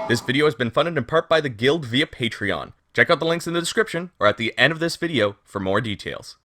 This video has been funded in part by the Guild via Patreon. Check out the links in the description or at the end of this video for more details.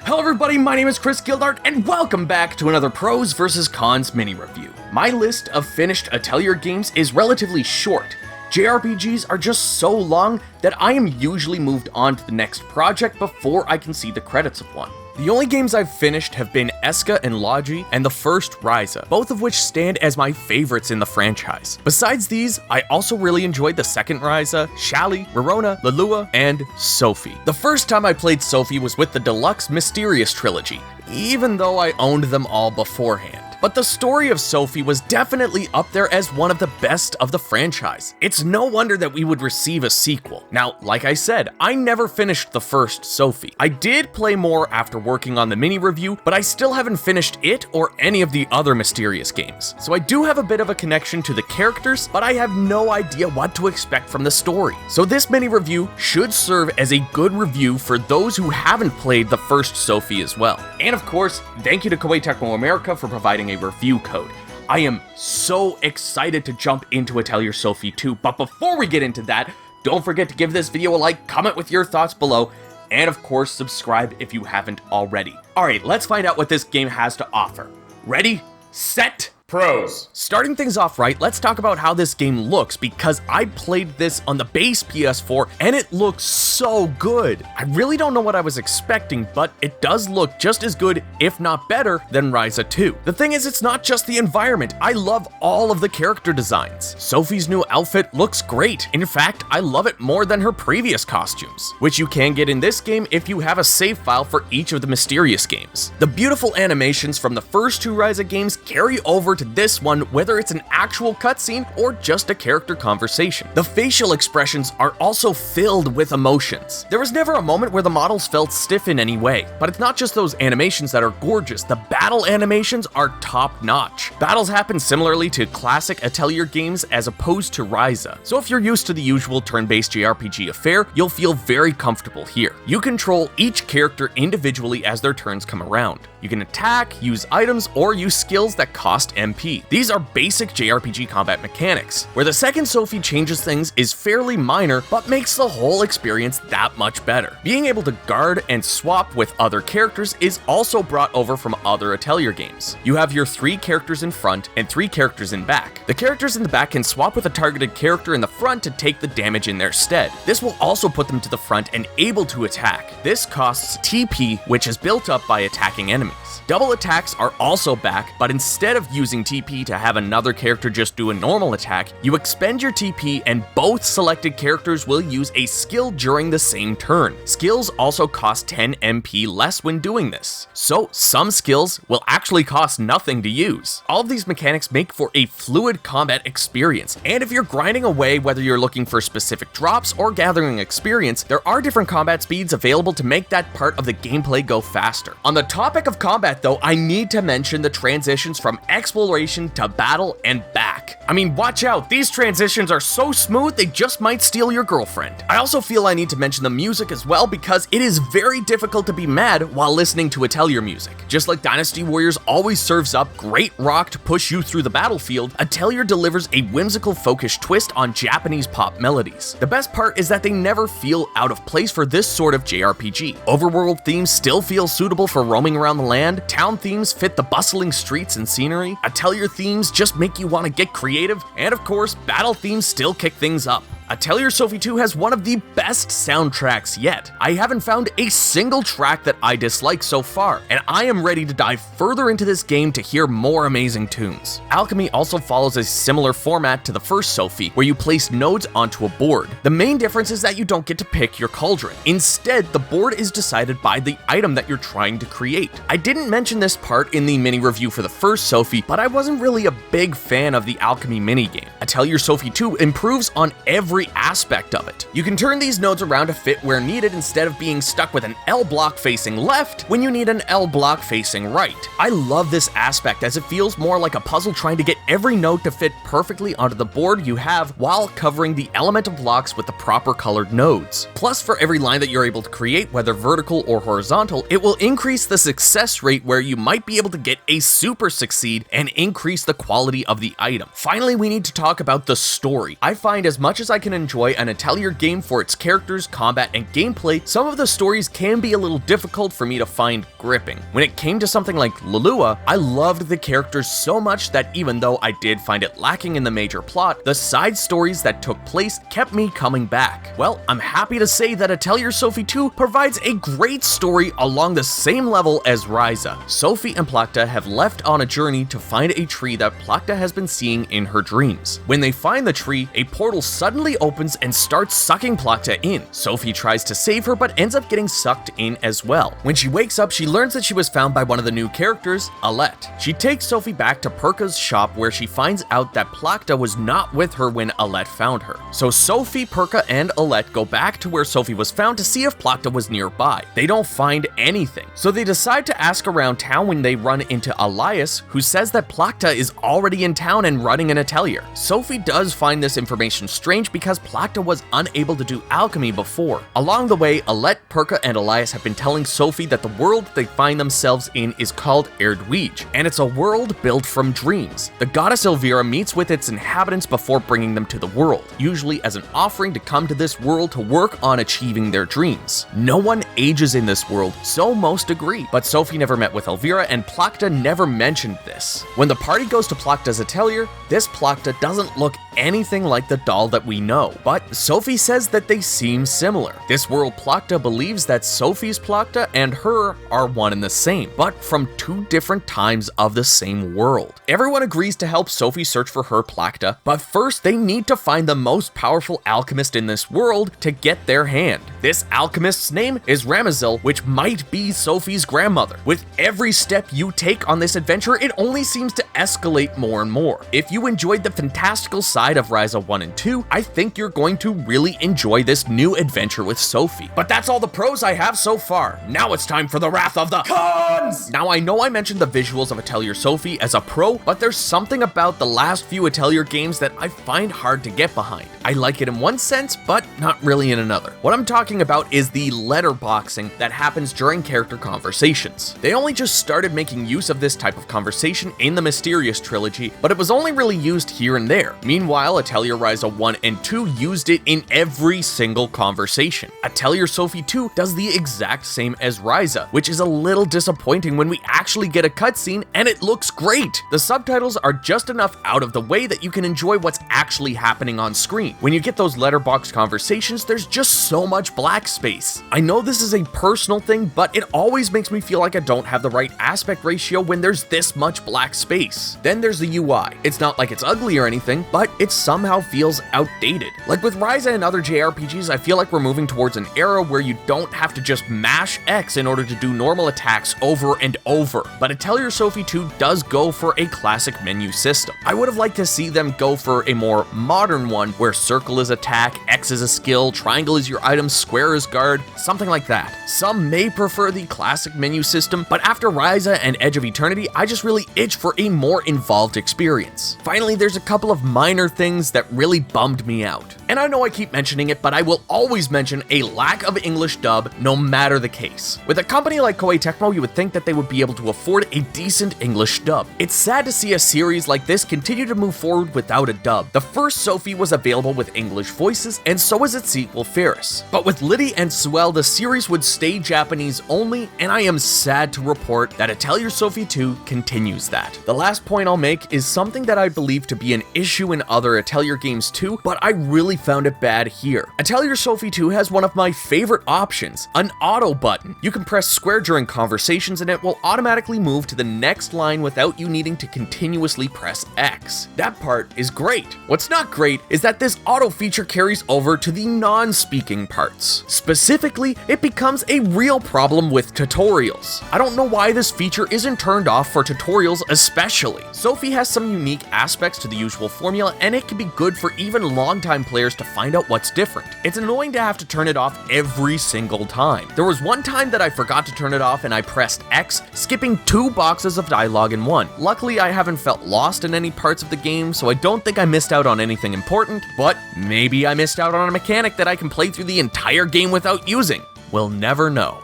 Hello everybody, my name is Chris Gildart, and welcome back to another Pros vs. Cons mini review. My list of finished Atelier games is relatively short. JRPGs are just so long that I am usually moved on to the next project before I can see the credits of one. The only games I've finished have been Eska and Logi and the first Ryza, both of which stand as my favorites in the franchise. Besides these, I also really enjoyed the second Ryza, Shally, Rorona, Lelua, and Sophie. The first time I played Sophie was with the deluxe Mysterious trilogy, even though I owned them all beforehand. But the story of Sophie was definitely up there as one of the best of the franchise. It's no wonder that we would receive a sequel. Now, like I said, I never finished the first Sophie. I did play more after working on the mini review, but I still haven't finished it or any of the other Mysterious games. So I do have a bit of a connection to the characters, but I have no idea what to expect from the story. So this mini review should serve as a good review for those who haven't played the first Sophie as well. And of course, thank you to Koei Tecmo America for providing a review code. I am so excited to jump into Atelier Sophie 2, but before we get into that, don't forget to give this video a like, comment with your thoughts below, and of course subscribe if you haven't already. Alright, let's find out what this game has to offer. Ready, set, Pros. Starting things off right, let's talk about how this game looks, because I played this on the base PS4 and it looks so good. I really don't know what I was expecting, but it does look just as good, if not better, than Ryza 2. The thing is, it's not just the environment. I love all of the character designs. Sophie's new outfit looks great. In fact, I love it more than her previous costumes, which you can get in this game if you have a save file for each of the Mysterious games. The beautiful animations from the first two Ryza games carry over to this one, whether it's an actual cutscene or just a character conversation. The facial expressions are also filled with emotions. There was never a moment where the models felt stiff in any way, but it's not just those animations that are gorgeous. The battle animations are top-notch. Battles happen similarly to classic Atelier games as opposed to Ryza, so if you're used to the usual turn-based JRPG affair, you'll feel very comfortable here. You control each character individually as their turns come around. You can attack, use items, or use skills that cost MP. These are basic JRPG combat mechanics. Where the second Sophie changes things is fairly minor, but makes the whole experience that much better. Being able to guard and swap with other characters is also brought over from other Atelier games. You have your 3 characters in front and 3 characters in back. The characters in the back can swap with a targeted character in the front to take the damage in their stead. This will also put them to the front and able to attack. This costs TP, which is built up by attacking enemies. Double attacks are also back, but instead of using TP to have another character just do a normal attack, you expend your TP and both selected characters will use a skill during the same turn. Skills also cost 10 MP less when doing this, so some skills will actually cost nothing to use. All of these mechanics make for a fluid combat experience, and if you're grinding away, whether you're looking for specific drops or gathering experience, there are different combat speeds available to make that part of the gameplay go faster. On the topic of combat though, I need to mention the transitions from exploration to battle and back. I mean, watch out, these transitions are so smooth they just might steal your girlfriend. I also feel I need to mention the music as well, because it is very difficult to be mad while listening to Atelier music. Just like Dynasty Warriors always serves up great rock to push you through the battlefield, Atelier delivers a whimsical folkish twist on Japanese pop melodies. The best part is that they never feel out of place for this sort of JRPG. Overworld themes still feel suitable for roaming around the land, town themes fit the bustling streets and scenery, Atelier themes just make you want to get creative, and of course, battle themes still kick things up. Atelier Sophie 2 has one of the best soundtracks yet. I haven't found a single track that I dislike so far, and I am ready to dive further into this game to hear more amazing tunes. Alchemy also follows a similar format to the first Sophie, where you place nodes onto a board. The main difference is that you don't get to pick your cauldron. Instead, the board is decided by the item that you're trying to create. I didn't mention this part in the mini review for the first Sophie, but I wasn't really a big fan of the Alchemy minigame. Atelier Sophie 2 improves on every every aspect of it. You can turn these nodes around to fit where needed instead of being stuck with an L block facing left when you need an L block facing right. I love this aspect as it feels more like a puzzle trying to get every node to fit perfectly onto the board you have while covering the elemental blocks with the proper colored nodes. Plus, for every line that you're able to create, whether vertical or horizontal, it will increase the success rate where you might be able to get a super succeed and increase the quality of the item. Finally, we need to talk about the story. I find as much as I can enjoy an Atelier game for its characters, combat, and gameplay, some of the stories can be a little difficult for me to find gripping. When it came to something like Lulua, I loved the characters so much that even though I did find it lacking in the major plot, the side stories that took place kept me coming back. Well, I'm happy to say that Atelier Sophie 2 provides a great story along the same level as Ryza. Sophie and Plakta have left on a journey to find a tree that Plakta has been seeing in her dreams. When they find the tree, a portal suddenly opens and starts sucking Plakta in. Sophie tries to save her but ends up getting sucked in as well. When she wakes up, she learns that she was found by one of the new characters, Alette. She takes Sophie back to Perka's shop where she finds out that Plakta was not with her when Alette found her. So Sophie, Perka, and Alette go back to where Sophie was found to see if Plakta was nearby. They don't find anything, so they decide to ask around town when they run into Elias, who says that Plakta is already in town and running an atelier. Sophie does find this information strange because Plakta was unable to do alchemy before. Along the way, Alette, Perka, and Elias have been telling Sophie that the world they find themselves in is called Erdweej, and it's a world built from dreams. The goddess Elvira meets with its inhabitants before bringing them to the world, usually as an offering to come to this world to work on achieving their dreams. No one ages in this world, so most agree, but Sophie never met with Elvira and Plakta never mentioned this. When the party goes to Plakta's atelier, this Plakta doesn't look anything like the doll that we know, but Sophie says that they seem similar. This world Plakta believes that Sophie's Plakta and her are one and the same, but from two different times of the same world. Everyone agrees to help Sophie search for her Plakta, but first they need to find the most powerful alchemist in this world to get their hand. This alchemist's name is Ramazil, which might be Sophie's grandmother. With every step you take on this adventure, it only seems to escalate more and more. If you enjoyed the fantastical side of Ryza 1 and 2, I think you're going to really enjoy this new adventure with Sophie. But that's all the pros I have so far. Now it's time for the wrath of the cons! Now I know I mentioned the visuals of Atelier Sophie as a pro, but there's something about the last few Atelier games that I find hard to get behind. I like it in one sense, but not really in another. What I'm talking about is the letterboxing that happens during character conversations. They only just started making use of this type of conversation in the Mysterious trilogy, but it was only really used here and there. Meanwhile, Atelier Ryza 1 and 2 used it in every single conversation. Atelier Sophie 2 does the exact same as Ryza, which is a little disappointing when we actually get a cutscene and it looks great. The subtitles are just enough out of the way that you can enjoy what's actually happening on screen. When you get those letterbox conversations, there's just so much black space. I know this is a personal thing, but it always makes me feel like I don't have the right aspect ratio when there's this much black space. Then there's the UI. It's not like it's ugly or anything, but it somehow feels outdated. Like with Ryza and other JRPGs, I feel like we're moving towards an era where you don't have to just mash X in order to do normal attacks over and over. But Atelier Sophie 2 does go for a classic menu system. I would have liked to see them go for a more modern one where circle is attack, X is a skill, triangle is your item, square is guard, something like that. Some may prefer the classic menu system, but after Ryza and Edge of Eternity, I just really itch for a more involved experience. Finally, there's a couple of minor things that really bummed me out. And I know I keep mentioning it, but I will always mention a lack of English dub no matter the case. With a company like Koei Tecmo, you would think that they would be able to afford a decent English dub. It's sad to see a series like this continue to move forward without a dub. The first Sophie was available with English voices, and so is its sequel Ferris. But with Liddy and Suel, the series would stay Japanese only, and I am sad to report that Atelier Sophie 2 continues that. The last point I'll make is something that I believe to be an issue in other Atelier games too, but I really found it bad here. Atelier Sophie 2 has one of my favorite options, an auto button. You can press square during conversations and it will automatically move to the next line without you needing to continuously press X. That part is great. What's not great is that this auto feature carries over to the non-speaking parts. Specifically, it becomes a real problem with tutorials. I don't know why this feature isn't turned off for tutorials especially. Sophie has some unique aspects to the usual formula, and it can be good for even longtime players tiers to find out what's different. It's annoying to have to turn it off every single time. There was one time that I forgot to turn it off and I pressed X, skipping 2 boxes of dialogue in one. Luckily, I haven't felt lost in any parts of the game, so I don't think I missed out on anything important, but maybe I missed out on a mechanic that I can play through the entire game without using. We'll never know.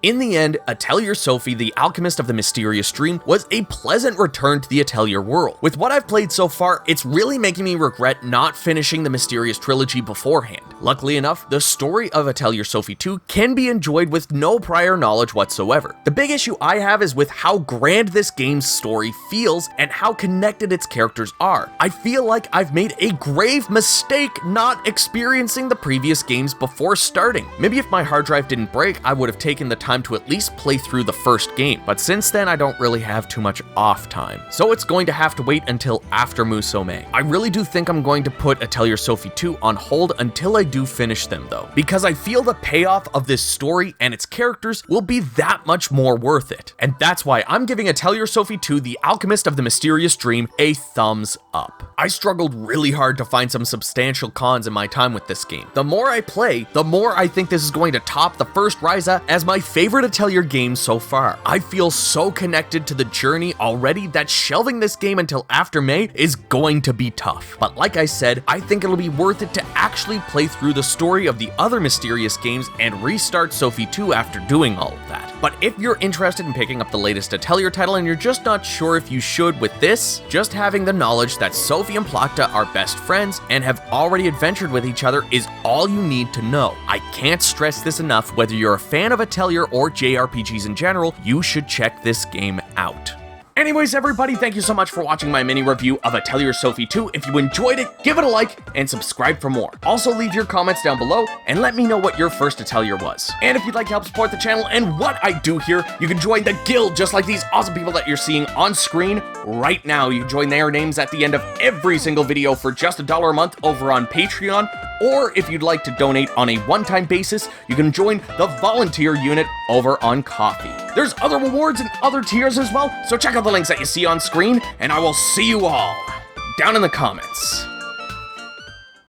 In the end, Atelier Sophie, the Alchemist of the Mysterious Dream, was a pleasant return to the Atelier world. With what I've played so far, it's really making me regret not finishing the Mysterious Trilogy beforehand. Luckily enough, the story of Atelier Sophie 2 can be enjoyed with no prior knowledge whatsoever. The big issue I have is with how grand this game's story feels and how connected its characters are. I feel like I've made a grave mistake not experiencing the previous games before starting. Maybe if my hard drive didn't break, I would have taken the time to at least play through the first game, but since then I don't really have too much off time, so it's going to have to wait until after Musou. I really do think I'm going to put Atelier Sophie 2 on hold until I do finish them though, because I feel the payoff of this story and its characters will be that much more worth it, and that's why I'm giving Atelier Sophie 2, the Alchemist of the Mysterious Dream, a thumbs up. I struggled really hard to find some substantial cons in my time with this game. The more I play, the more I think this is going to top the first Ryza as my favorite Atelier game so far. I feel so connected to the journey already that shelving this game until after May is going to be tough. But like I said, I think it'll be worth it to actually play through the story of the other Mysterious games and restart Sophie 2 after doing all of that. But if you're interested in picking up the latest Atelier title and you're just not sure if you should with this, just having the knowledge that Sophie and Plachta are best friends and have already adventured with each other is all you need to know. I can't stress this enough, whether you're a fan of Atelier or JRPGs in general, you should check this game out. Anyways, everybody, thank you so much for watching my mini review of Atelier Sophie 2. If you enjoyed it, give it a like and subscribe for more. Also, leave your comments down below and let me know what your first Atelier was. And if you'd like to help support the channel and what I do here, you can join the guild just like these awesome people that you're seeing on screen right now. You can join their names at the end of every single video for just $1 a month over on Patreon. Or if you'd like to donate on a one-time basis, you can join the volunteer unit over on Ko-fi. There's other rewards and other tiers as well, so check out the links that you see on screen, and I will see you all down in the comments.